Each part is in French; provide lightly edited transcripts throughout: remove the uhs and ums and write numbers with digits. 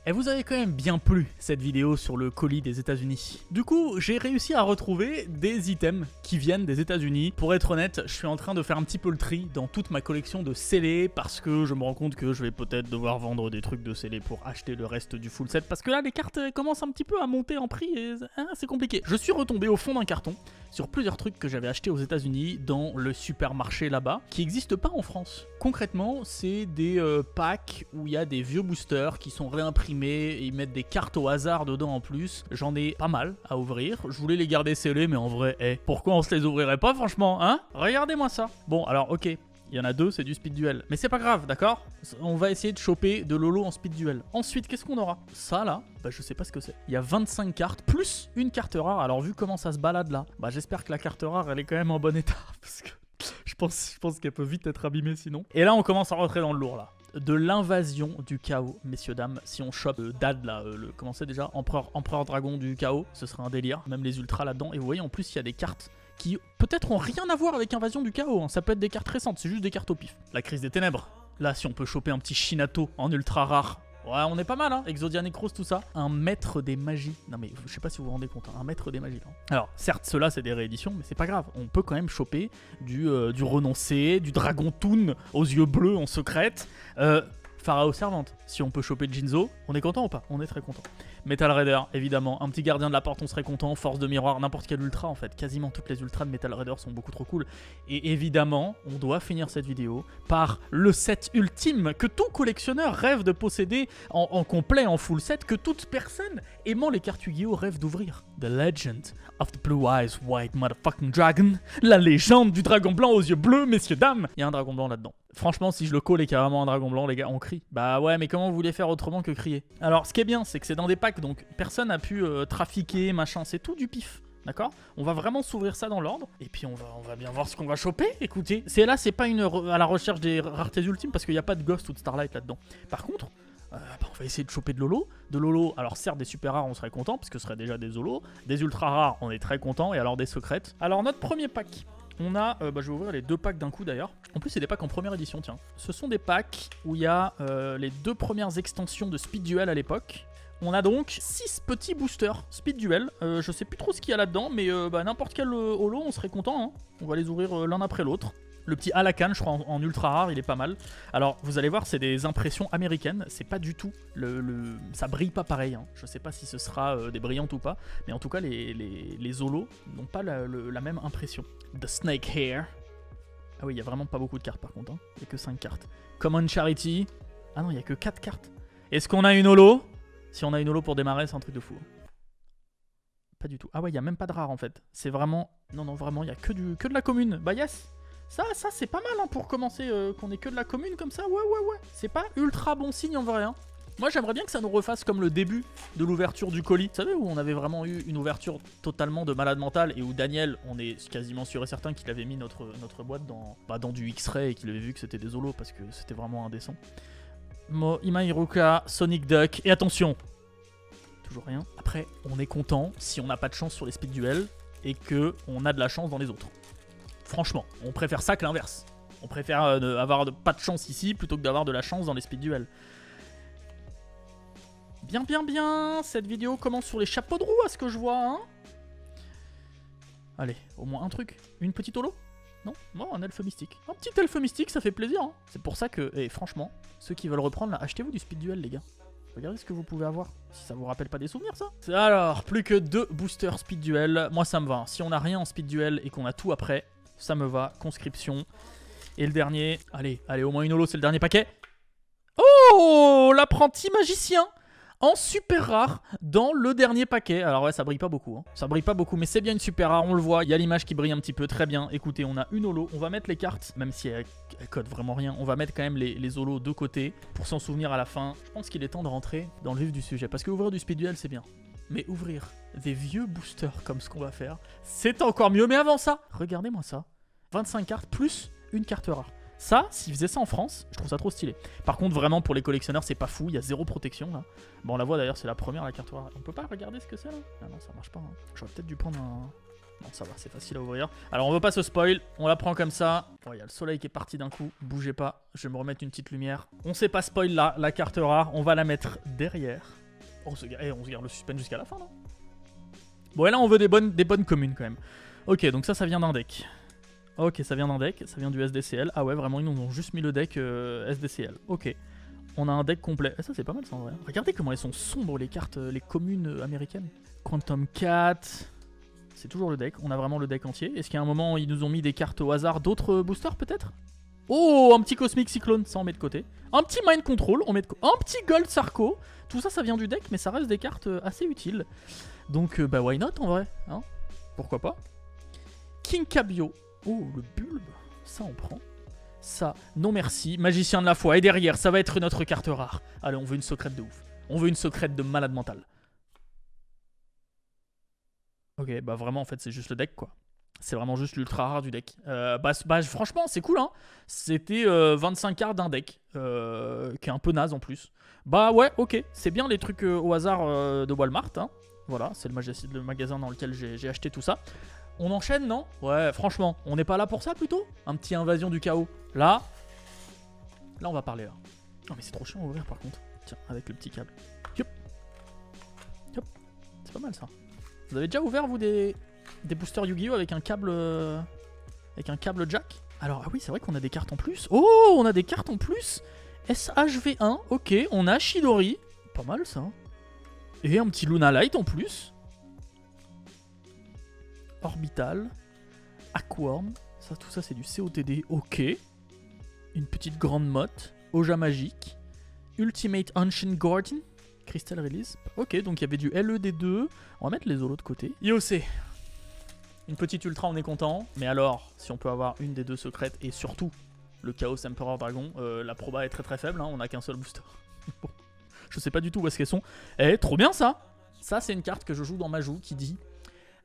Elle vous avait quand même bien plu cette vidéo sur le colis des États-Unis. Du coup, j'ai réussi à retrouver des items qui viennent des États-Unis. Pour être honnête, je suis en train de faire un petit peu le tri dans toute ma collection de scellés parce que je me rends compte que je vais peut-être devoir vendre des trucs de scellés pour acheter le reste du full set parce que là, les cartes commencent un petit peu à monter en prix et c'est compliqué. Je suis retombé au fond d'un carton sur plusieurs trucs que j'avais achetés aux États-Unis dans le supermarché là-bas qui n'existent pas en France. Concrètement, c'est des packs où il y a des vieux boosters qui sont réimprimés et ils mettent des cartes au hasard dedans en plus. J'en ai pas mal à ouvrir. Je voulais les garder scellés, mais en vrai, pourquoi on se les ouvrirait pas franchement, hein? Regardez-moi ça. Bon, alors ok, il y en a deux, c'est du speed duel. Mais c'est pas grave, d'accord? On va essayer de choper de Lolo en speed duel. Ensuite, qu'est-ce qu'on aura? Ça là, bah je sais pas ce que c'est. Il y a 25 cartes, plus une carte rare. Alors vu comment ça se balade là, bah j'espère que la carte rare, elle est quand même en bon état. Parce que je pense qu'elle peut vite être abîmée sinon. Et là, on commence à rentrer dans le lourd là. De l'invasion du chaos, messieurs, dames. Si on chope Dad là, comment c'est déjà? Empereur dragon du chaos, ce serait un délire. Même les ultras là-dedans. Et vous voyez, en plus, il y a des cartes qui peut-être ont rien à voir avec invasion du chaos. Hein. Ça peut être des cartes récentes, c'est juste des cartes au pif. La crise des ténèbres. Là, si on peut choper un petit Shinato en ultra rare. Ouais, on est pas mal, hein. Exodia Necros, tout ça. Un maître des magies. Non, mais je sais pas si vous vous rendez compte, hein. Un maître des magies. Là. Alors, certes, ceux-là, c'est des rééditions, mais c'est pas grave. On peut quand même choper du renoncé, du dragon toon aux yeux bleus en secrète. Pharao Servante. Si on peut choper Jinzo, on est content ou pas? On est très content. Metal Raider, évidemment. Un petit gardien de la porte, on serait content. Force de miroir, n'importe quel ultra en fait. Quasiment toutes les ultras de Metal Raider sont beaucoup trop cool. Et évidemment, on doit finir cette vidéo par le set ultime que tout collectionneur rêve de posséder en complet, en full set, que toute personne aimant les cartes Yu-Gi-Oh rêve d'ouvrir. The Legend of the Blue Eyes White Motherfucking Dragon. La légende du dragon blanc aux yeux bleus, messieurs, dames. Il y a un dragon blanc là-dedans. Franchement, si je le colle et carrément un dragon blanc, les gars, on crie. Bah ouais, mais comment vous voulez faire autrement que crier? Alors, ce qui est bien, c'est que c'est dans des packs, donc personne n'a pu trafiquer, machin, c'est tout du pif. D'accord? On va vraiment s'ouvrir ça dans l'ordre. Et puis on va bien voir ce qu'on va choper. Écoutez, c'est pas à la recherche des raretés ultimes parce qu'il n'y a pas de Ghost ou de Starlight là-dedans. Par contre, on va essayer de choper de Lolo. De Lolo, alors certes des super rares on serait content parce que ce serait déjà des Zolos. Des ultra rares on est très content. Et alors des secrètes. Alors notre premier pack. On a, je vais ouvrir les deux packs d'un coup d'ailleurs. En plus, c'est des packs en première édition, tiens. Ce sont des packs où il y a les deux premières extensions de Speed Duel à l'époque. On a donc 6 petits boosters Speed Duel. Je sais plus trop ce qu'il y a là-dedans, mais n'importe quel holo, on serait content. Hein. On va les ouvrir l'un après l'autre. Le petit Alakan, je crois, en ultra rare, il est pas mal. Alors, vous allez voir, c'est des impressions américaines. C'est pas du tout. Ça brille pas pareil. Hein. Je sais pas si ce sera des brillantes ou pas. Mais en tout cas, les holos n'ont pas la même impression. The Snake Hair. Ah oui, il y a vraiment pas beaucoup de cartes par contre. Hein. Il y a que 5 cartes. Common Charity. Ah non, il y a que 4 cartes. Est-ce qu'on a une holo? Si on a une holo pour démarrer, c'est un truc de fou. Pas du tout. Ah ouais, il y a même pas de rare en fait. C'est vraiment... Non, vraiment, il y a que de la commune. Bah yes. Ça c'est pas mal hein, pour commencer qu'on ait que de la commune comme ça. Ouais. C'est pas ultra bon signe en vrai. Hein. Moi, j'aimerais bien que ça nous refasse comme le début de l'ouverture du colis. Vous savez, où on avait vraiment eu une ouverture totalement de malade mental et où Daniel, on est quasiment sûr et certain qu'il avait mis notre boîte dans du X-Ray et qu'il avait vu que c'était des holos parce que c'était vraiment indécent. Ima Iruka, Sonic Duck, et attention, toujours rien. Après, on est content si on n'a pas de chance sur les speed duels et qu'on a de la chance dans les autres. Franchement, on préfère ça que l'inverse. On préfère avoir pas de chance ici plutôt que d'avoir de la chance dans les speed duels. Bien, cette vidéo commence sur les chapeaux de roue à ce que je vois, hein. Allez, au moins un truc. Une petite holo? Non? Bon, un elfe mystique. Un petit elfe mystique, ça fait plaisir, hein. C'est pour ça que, et franchement, ceux qui veulent reprendre, là, achetez-vous du speed duel, les gars. Regardez ce que vous pouvez avoir. Si ça vous rappelle pas des souvenirs, ça. Alors, plus que 2 boosters speed duel. Moi, ça me va. Si on a rien en speed duel et qu'on a tout après, ça me va. Conscription. Et le dernier, allez, au moins une holo, c'est le dernier paquet. Oh, l'apprenti magicien en super rare dans le dernier paquet. Alors ouais, ça brille pas beaucoup. Hein. Ça brille pas beaucoup, mais c'est bien une super rare, on le voit. Il y a l'image qui brille un petit peu, très bien. Écoutez, on a une holo. On va mettre les cartes, même si elles codent vraiment rien. On va mettre quand même les holos de côté pour s'en souvenir à la fin. Je pense qu'il est temps de rentrer dans le vif du sujet. Parce que ouvrir du speed duel, c'est bien. Mais ouvrir des vieux boosters comme ce qu'on va faire, c'est encore mieux. Mais avant ça, regardez-moi ça. 25 cartes plus une carte rare. Ça, s'ils faisaient ça en France, je trouve ça trop stylé. Par contre, vraiment, pour les collectionneurs, c'est pas fou. Il y a 0 protection, là. Bon, on la voit d'ailleurs, c'est la première, la carte rare. On peut pas regarder ce que c'est, là? Ah non, ça marche pas. Hein. J'aurais peut-être dû prendre Non, ça va, c'est facile à ouvrir. Alors, on veut pas se spoil. On la prend comme ça. Il y a le soleil qui est parti d'un coup. Bougez pas. Je vais me remettre une petite lumière. On sait pas spoil là, la carte rare. On va la mettre derrière. On se garde le suspense jusqu'à la fin, non? Bon, et là, on veut des bonnes communes quand même. Ok, donc ça vient d'un deck. Ok, ça vient d'un deck. Ça vient du SDCL. Ah ouais, vraiment, ils nous ont juste mis le deck SDCL. Ok. On a un deck complet. Et ça, c'est pas mal, ça, en vrai. Regardez comment elles sont sombres, les cartes, les communes américaines. Quantum Cat. C'est toujours le deck. On a vraiment le deck entier. Est-ce qu'à un moment, ils nous ont mis des cartes au hasard d'autres boosters, peut-être? Oh, un petit Cosmic Cyclone, ça on met de côté. Un petit Mind Control, on met de côté. Un petit Gold Sarko. Tout ça, ça vient du deck, mais ça reste des cartes assez utiles. Donc, bah, why not, en vrai, hein? Pourquoi pas? King Cabio. Oh, le bulbe. Ça, on prend. Ça, non merci. Magicien de la foi. Et derrière, ça va être notre carte rare. Allez, on veut une secrète de ouf. On veut une secrète de malade mental. Ok, bah vraiment, en fait, c'est juste le deck, quoi. C'est vraiment juste l'ultra rare du deck. Franchement, c'est cool, hein. C'était 25 cartes d'un deck, qui est un peu naze en plus. Bah ouais, ok. C'est bien les trucs au hasard de Walmart, hein. Voilà, c'est le magasin dans lequel j'ai acheté tout ça. On enchaîne, non? Ouais, franchement, on n'est pas là pour ça plutôt? Un petit invasion du chaos. Là, on va parler là. Non mais c'est trop chiant à ouvrir par contre. Tiens, avec le petit câble. Hop. Hop. C'est pas mal ça. Vous avez déjà ouvert vous des boosters Yu-Gi-Oh avec un câble jack? Alors ah oui, c'est vrai qu'on a des cartes en plus. Oh, on a des cartes en plus. SHV1, ok, on a Chidori. Pas mal ça. Et un petit Luna Light en plus. Orbital, Aquarm, ça, tout ça c'est du COTD, ok. Une petite grande motte, Oja magique, Ultimate Ancient Guardian, Crystal Release, ok, donc il y avait du LED2, on va mettre les holos de côté. IOC, une petite ultra, on est content, mais alors, si on peut avoir une des deux secrètes, et surtout le Chaos Emperor Dragon, la proba est très très faible, hein, on n'a qu'un seul booster. Bon, je sais pas du tout où est-ce qu'elles sont. Eh, trop bien ça! Ça c'est une carte que je joue dans ma joue qui dit...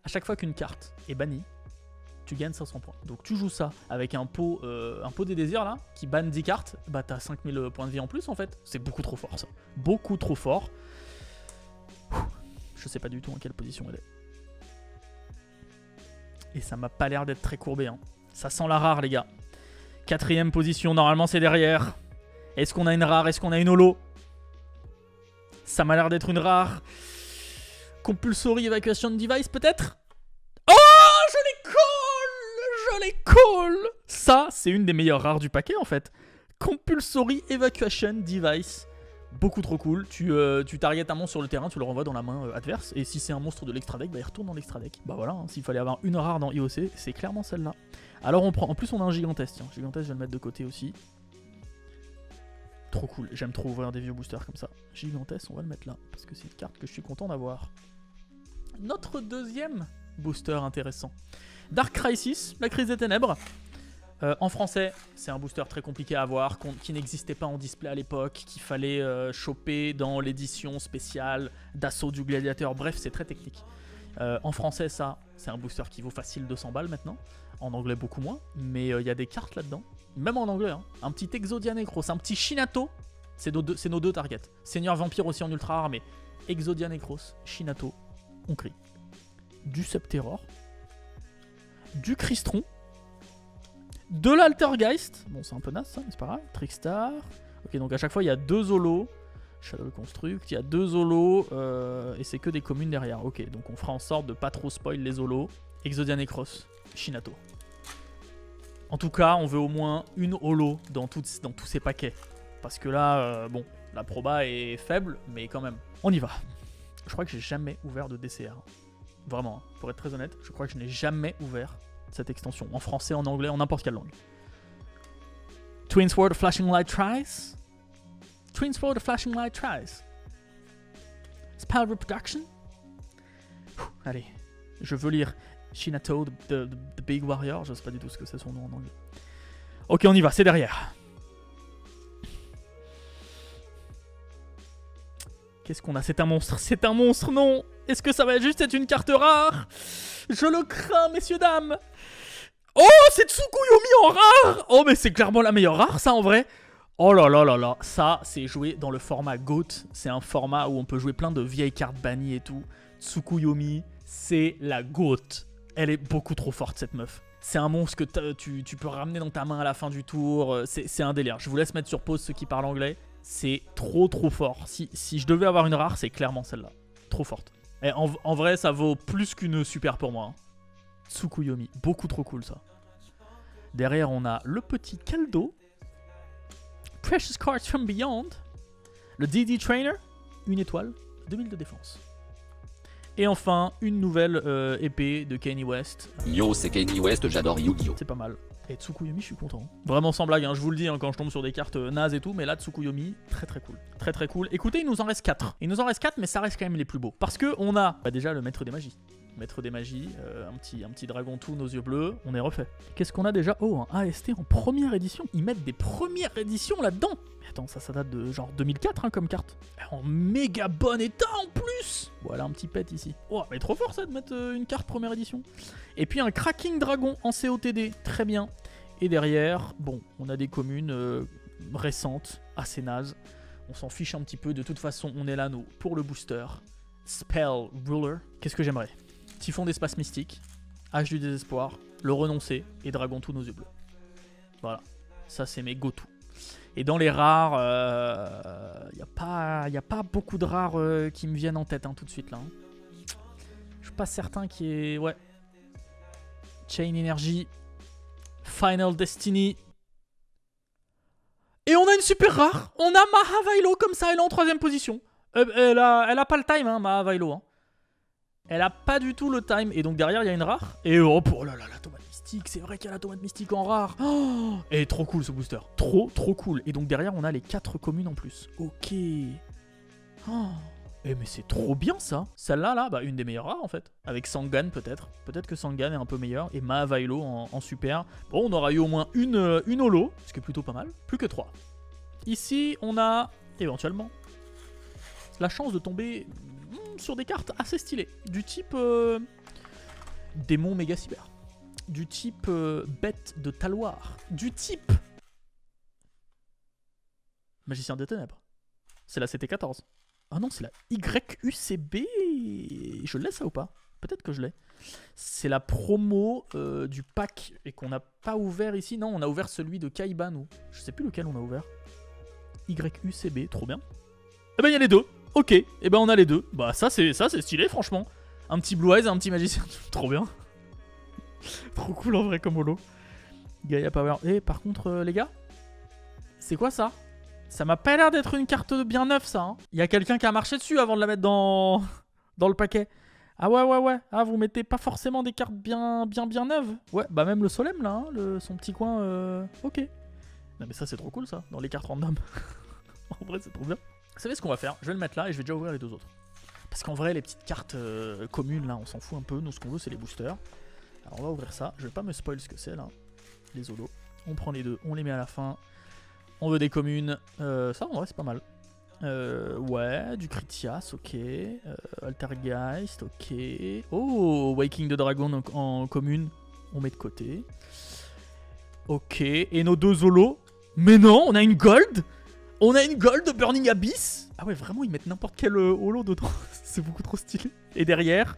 À chaque fois qu'une carte est bannie, tu gagnes 500 points. Donc tu joues ça avec un pot des désirs là, qui banne 10 cartes, bah t'as 5000 points de vie en plus en fait. C'est beaucoup trop fort ça. Beaucoup trop fort. Je sais pas du tout en quelle position elle est. Et ça m'a pas l'air d'être très courbé. Hein. Ça sent la rare les gars. 4ème position, normalement c'est derrière. Est-ce qu'on a une rare? Est-ce qu'on a une holo? Ça m'a l'air d'être une rare. Compulsory Evacuation Device peut-être? Oh, je les colle. Ça, c'est une des meilleures rares du paquet en fait. Compulsory Evacuation Device. Beaucoup trop cool. Tu targetes un monstre sur le terrain, tu le renvoies dans la main adverse. Et si c'est un monstre de l'extra deck, bah il retourne dans l'extra deck. Bah voilà, hein, s'il fallait avoir une rare dans IOC, c'est clairement celle-là. Alors on prend. En plus, on a un gigantesque. Tiens, gigantesque, je vais le mettre de côté aussi. Trop cool. J'aime trop ouvrir des vieux boosters comme ça. Gigantesque, on va le mettre là. Parce que c'est une carte que je suis content d'avoir. Notre deuxième booster intéressant. Dark Crisis, la crise des ténèbres. En français, c'est un booster très compliqué à avoir, qui n'existait pas en display à l'époque, qu'il fallait choper dans l'édition spéciale d'Assaut du Gladiateur. Bref, c'est très technique. En français, ça, c'est un booster qui vaut facile 200 balles maintenant. En anglais, beaucoup moins. Mais il y a des cartes là-dedans. Même en anglais, hein. Un petit Exodia Necros, un petit Shinato. C'est nos deux targets. Seigneur Vampire aussi en ultra rare, mais Exodia Necros, Shinato. On crie. Du Subterror. Du Crystron. De l'Altergeist. Bon, c'est un peu naze ça, mais c'est pas grave. Trickstar. Ok, donc à chaque fois, il y a 2 holos. Shadow Construct, il y a 2 holos. Et c'est que des communes derrière. Ok, donc on fera en sorte de pas trop spoil les holos. Exodia Necros. Shinato. En tout cas, on veut au moins une holo dans tous ces paquets. Parce que là, bon, la proba est faible, mais quand même. On y va. Je crois que j'ai jamais ouvert de DCR. Vraiment, hein. Pour être très honnête, je crois que je n'ai jamais ouvert cette extension. En français, en anglais, en n'importe quelle langue. Twin Sword Flashing Light Tries. Twin Sword Flashing Light Tries. Spell Reproduction. Allez, je veux lire Shinato, the Big Warrior. Je sais pas du tout ce que c'est son nom en anglais. Ok, on y va, c'est derrière. Qu'est-ce qu'on a? C'est un monstre. C'est un monstre, non. Est-ce que ça va juste être une carte rare? Je le crains, messieurs, dames. Oh, c'est Tsukuyomi en rare. Oh, mais c'est clairement la meilleure rare, ça, en vrai. Oh là là là là. Ça, c'est joué dans le format GOAT. C'est un format où on peut jouer plein de vieilles cartes bannies et tout. Tsukuyomi, c'est la GOAT. Elle est beaucoup trop forte, cette meuf. C'est un monstre que tu peux ramener dans ta main à la fin du tour. C'est un délire. Je vous laisse mettre sur pause ceux qui parlent anglais. C'est trop fort. Si je devais avoir une rare, c'est clairement celle-là. Trop forte. Et en vrai, ça vaut plus qu'une super pour moi. Hein. Tsukuyomi. Beaucoup trop cool, ça. Derrière, on a le petit Kaldo. Precious Cards from Beyond. Le DD Trainer. Une étoile. 2000 de défense. Et enfin, une nouvelle épée de Kanye West. Yo, c'est Kanye West, j'adore Yu-Gi-Oh! C'est pas mal. Et Tsukuyomi, je suis content. Vraiment sans blague, hein, je vous le dis hein, quand je tombe sur des cartes nazes et tout, mais là, Tsukuyomi, très cool. Très cool. Écoutez, il nous en reste 4. Il nous en reste 4, mais ça reste quand même les plus beaux. Parce que on a déjà le maître des magies. Maître des magies, un petit dragon tout, nos yeux bleus, on est refait. Qu'est-ce qu'on a déjà? Oh, un AST en première édition. Ils mettent des premières éditions là-dedans. Mais attends, ça date de genre 2004 hein, comme carte. En méga bon état en plus. Voilà un petit pet ici. Oh, mais trop fort ça de mettre une carte première édition. Et puis un Cracking Dragon en COTD, très bien. Et derrière, bon, on a des communes récentes, assez nazes. On s'en fiche un petit peu, de toute façon, on est là, nous, pour le booster. Spell Ruler. Qu'est-ce que j'aimerais? Typhon d'espace mystique, Hache du désespoir, le renoncer et Dragon tout nos yeux bleus. Voilà, ça c'est mes go-to. Et dans les rares, y a pas beaucoup de rares qui me viennent en tête hein, tout de suite là. Hein. Je suis pas certain qu'il y ait... Ouais. Chain Energy, Final Destiny. Et on a une super rare. On a Mahavailo comme ça, elle est en 3ème position. Elle a pas le time hein, Mahavailo. Hein. Elle a pas du tout le time. Et donc derrière, il y a une rare. Et oh là là, la tomate mystique. C'est vrai qu'il y a la tomate mystique en rare. Oh, elle est trop cool ce booster. Trop cool. Et donc derrière, on a les 4 communes en plus. Ok. Oh. Eh mais c'est trop bien ça. Celle-là, là, bah, une des meilleures rares en fait. Avec Sangan peut-être. Peut-être que Sangan est un peu meilleur. Et Mahavailo en super. Bon, on aura eu au moins une holo. Ce qui est plutôt pas mal. Plus que 3. Ici, on a éventuellement la chance de tomber... sur des cartes assez stylées, du type démon méga cyber, du type bête de Taloir, du type magicien des ténèbres. C'est la CT14. Ah non, c'est la YUCB. Je l'ai ça ou pas? Peut-être que je l'ai. C'est la promo du pack et qu'on n'a pas ouvert ici. Non, on a ouvert celui de Kaiba, nous. Je sais plus lequel on a ouvert. YUCB, trop bien. Eh ben il y a les deux. Ok, et ben on a les deux. Bah ça c'est stylé franchement. Un petit Blue Eyes et un petit magicien. Trop bien. Trop cool en vrai comme holo. Gaia Power. Et par contre les gars, c'est quoi ça? Ça m'a pas l'air d'être une carte bien neuve ça. Hein. Y a quelqu'un qui a marché dessus avant de la mettre dans le paquet. Ah ouais. Ah vous mettez pas forcément des cartes bien neuves. Ouais, bah même le Solem là, hein, son petit coin. Ok. Non mais ça c'est trop cool ça, dans les cartes random. En vrai c'est trop bien. Vous savez ce qu'on va faire? Je vais le mettre là et je vais déjà ouvrir les deux autres. Parce qu'en vrai, les petites cartes communes, là, on s'en fout un peu. Nous, ce qu'on veut, c'est les boosters. Alors, on va ouvrir ça. Je vais pas me spoil ce que c'est, là. Les holos. On prend les deux, on les met à la fin. On veut des communes. Ça, en vrai, c'est pas mal. Ouais, du Critias, ok. Altergeist, ok. Oh, Waking the Dragon en commune. On met de côté. Ok. Et nos deux holos. Mais non, on a une gold. On a une gold de Burning Abyss. Ah ouais, vraiment, ils mettent n'importe quel holo dedans. C'est beaucoup trop stylé. Et derrière,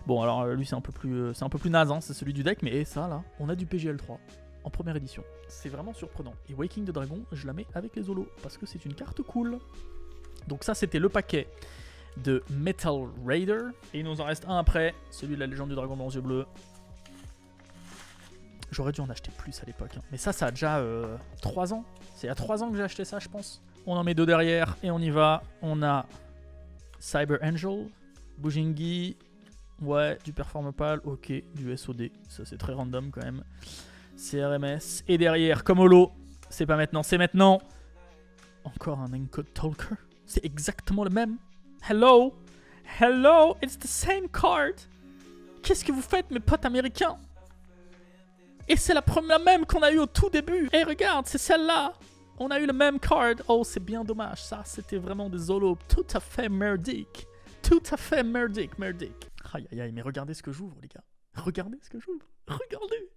bon, alors lui, c'est un peu plus naze, hein, c'est celui du deck. Mais ça, là, on a du PGL3 en première édition. C'est vraiment surprenant. Et Waking the Dragon, je la mets avec les holos parce que c'est une carte cool. Donc ça, c'était le paquet de Metal Raider. Et il nous en reste un après, celui de la légende du dragon dans les yeux bleus. J'aurais dû en acheter plus à l'époque. Hein. Mais ça a déjà 3 ans. C'est il y a 3 ans que j'ai acheté ça, je pense. On en met 2 derrière et on y va. On a Cyber Angel, Bujingi, ouais, du Performapal, ok, du SOD. Ça, c'est très random quand même. CRMS. Et derrière, comme holo, c'est pas maintenant, c'est maintenant. Encore un Encode Talker. C'est exactement le même. Hello, it's the same card. Qu'est-ce que vous faites, mes potes américains? Et c'est la même qu'on a eu au tout début. Et regarde, c'est celle-là. On a eu le même card. Oh, c'est bien dommage. Ça, c'était vraiment des holos tout à fait merdiques. Tout à fait merdique. Aïe, aïe, aïe, mais regardez ce que j'ouvre, les gars. Regardez ce que j'ouvre. Regardez.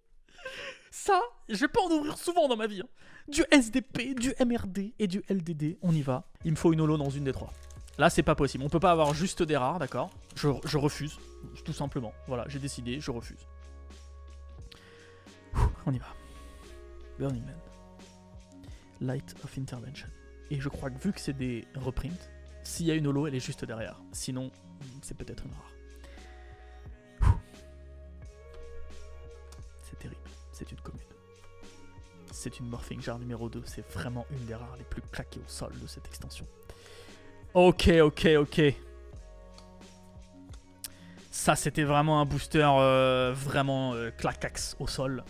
Ça, je vais pas en ouvrir souvent dans ma vie. Hein. Du SDP, du MRD et du LDD. On y va. Il me faut une holo dans une des 3. Là, c'est pas possible. On peut pas avoir juste des rares, d'accord? Je refuse. Tout simplement. Voilà, j'ai décidé, je refuse. On y va. Burning Man. Light of Intervention. Et je crois que vu que c'est des reprints, s'il y a une holo, elle est juste derrière. Sinon, c'est peut-être une rare. C'est terrible. C'est une commune. C'est une Morphing Jar numéro 2. C'est vraiment une des rares les plus claquées au sol de cette extension. Ok. Ça, c'était vraiment un booster vraiment clacax au sol.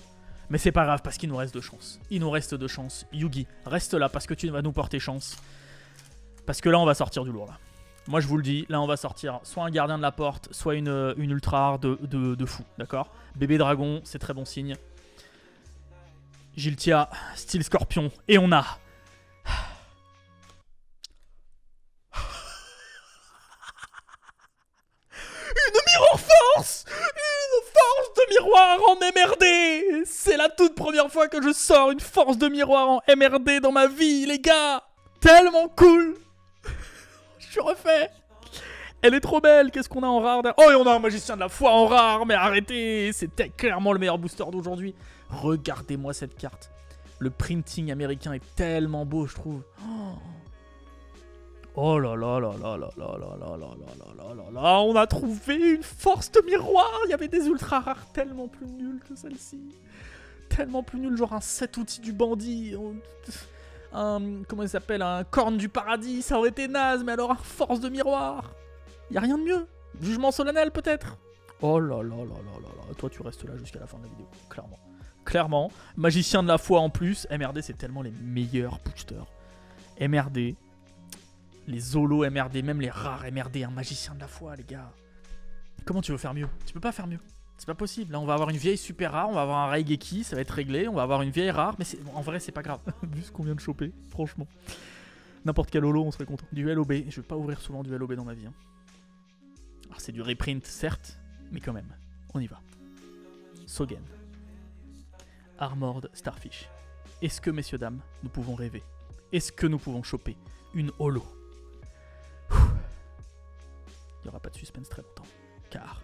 Mais c'est pas grave parce qu'il nous reste 2 chances. Il nous reste 2 chances. Yugi, reste là parce que tu vas nous porter chance. Parce que là, on va sortir du lourd. Là. Moi, je vous le dis, là, on va sortir soit un gardien de la porte, soit une ultra rare de fou. D'accord? Bébé dragon, c'est très bon signe. Giltia, style scorpion. Et on a... une Mirror Force! Une force de miroir en MRD! C'est la toute première fois que je sors une force de miroir en MRD dans ma vie, les gars! Tellement cool! Je suis refait! Elle est trop belle! Qu'est-ce qu'on a en rare? Oh, et on a un magicien de la foi en rare! Mais arrêtez! C'était clairement le meilleur booster d'aujourd'hui. Regardez-moi cette carte. Le printing américain est tellement beau, je trouve. Oh là là là là là là là là là là là là, on a trouvé une force de miroir. Il y avait des ultra rares tellement plus nulles que celle-ci. Tellement plus nulles, genre un 7 outils du bandit. Comment il s'appelle? Un corne du paradis, ça aurait été naze, mais alors un force de miroir. Y a rien de mieux. Jugement solennel peut-être. Oh là là là là là là. Toi tu restes là jusqu'à la fin de la vidéo, clairement. Clairement. Magicien de la foi en plus. MRD c'est tellement les meilleurs boosters. MRD. Les holos MRD, même les rares MRD, un magicien de la foi, les gars. Comment tu veux faire mieux? Tu peux pas faire mieux. C'est pas possible. Là, on va avoir une vieille super rare, on va avoir un Raigeki, ça va être réglé. On va avoir une vieille rare, mais bon, en vrai, c'est pas grave. Vu ce qu'on vient de choper, franchement. N'importe quel holo, on serait content. Du LOB. Je vais pas ouvrir souvent du LOB dans ma vie. Hein. Alors, c'est du reprint, certes, mais quand même. On y va. Sogen. Armored Starfish. Est-ce que, messieurs, dames, nous pouvons rêver? Est-ce que nous pouvons choper une holo? Il n'y aura pas de suspense très longtemps, car...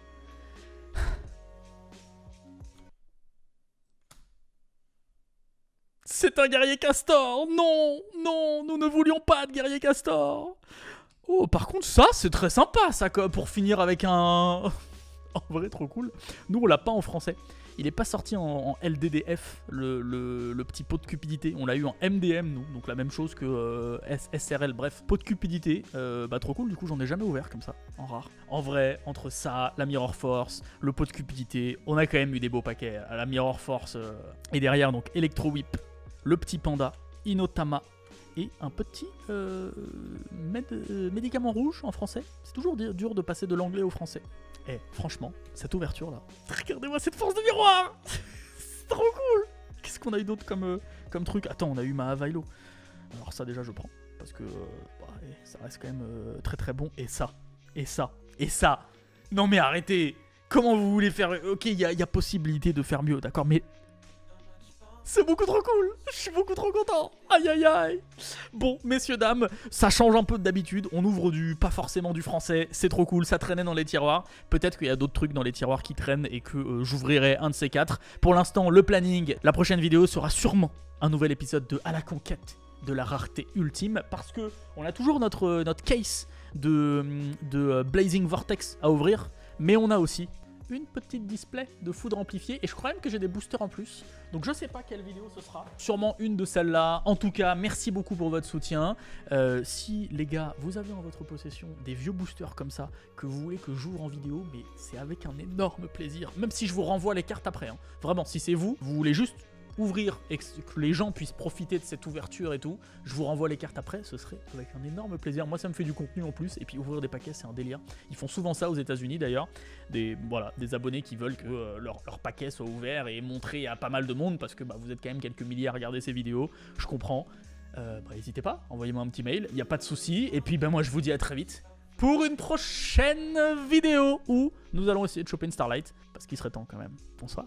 C'est un guerrier castor. Non, non, nous ne voulions pas de guerrier castor. Oh, par contre, ça, c'est très sympa, ça, pour finir avec un... En vrai, trop cool. Nous, on l'a pas en français. Il n'est pas sorti en LDDF, le petit pot de cupidité. On l'a eu en MDM, nous. Donc la même chose que SRL. Bref, pot de cupidité. Bah trop cool, du coup, j'en ai jamais ouvert comme ça, en rare. En vrai, entre ça, la Mirror Force, le pot de cupidité, on a quand même eu des beaux paquets. La Mirror Force et derrière, donc Electro Whip, le petit panda, Inotama et un petit médicament rouge en français. C'est toujours dur de passer de l'anglais au français. Eh, franchement, cette ouverture là, regardez-moi cette force de miroir. C'est trop cool. Qu'est-ce qu'on a eu d'autre comme truc? Attends, on a eu ma Availo. Alors ça déjà je prends, parce que ça reste quand même très très bon. Et ça, et ça, et ça. Non mais arrêtez. Comment vous voulez faire? Ok, il y a possibilité de faire mieux, d'accord, mais... C'est beaucoup trop cool. Je suis beaucoup trop content. Aïe aïe aïe. Bon, messieurs, dames, ça change un peu d'habitude. On ouvre pas forcément du français. C'est trop cool. Ça traînait dans les tiroirs. Peut-être qu'il y a d'autres trucs dans les tiroirs qui traînent et que j'ouvrirai un de ces 4. Pour l'instant, le planning. La prochaine vidéo sera sûrement un nouvel épisode de À la conquête de la rareté ultime. Parce que on a toujours notre case de Blazing Vortex à ouvrir. Mais on a aussi... une petite display de foudre amplifiée et je crois même que j'ai des boosters en plus, donc je sais pas quelle vidéo ce sera, sûrement une de celles-là. En tout cas, merci beaucoup pour votre soutien. Si les gars, vous avez en votre possession des vieux boosters comme ça que vous voulez que j'ouvre en vidéo, mais c'est avec un énorme plaisir, même si je vous renvoie les cartes après, hein. Vraiment, si c'est vous voulez juste ouvrir et que les gens puissent profiter de cette ouverture et tout, je vous renvoie les cartes après, ce serait avec un énorme plaisir. Moi ça me fait du contenu en plus, et puis ouvrir des paquets c'est un délire. Ils font souvent ça aux États-Unis d'ailleurs, des abonnés qui veulent que leur paquet soit ouvert et montré à pas mal de monde, parce que vous êtes quand même quelques milliers à regarder ces vidéos, je comprends. N'hésitez pas, envoyez-moi un petit mail, il n'y a pas de souci, et puis moi je vous dis à très vite pour une prochaine vidéo où nous allons essayer de choper une Starlight, parce qu'il serait temps quand même. Bonsoir.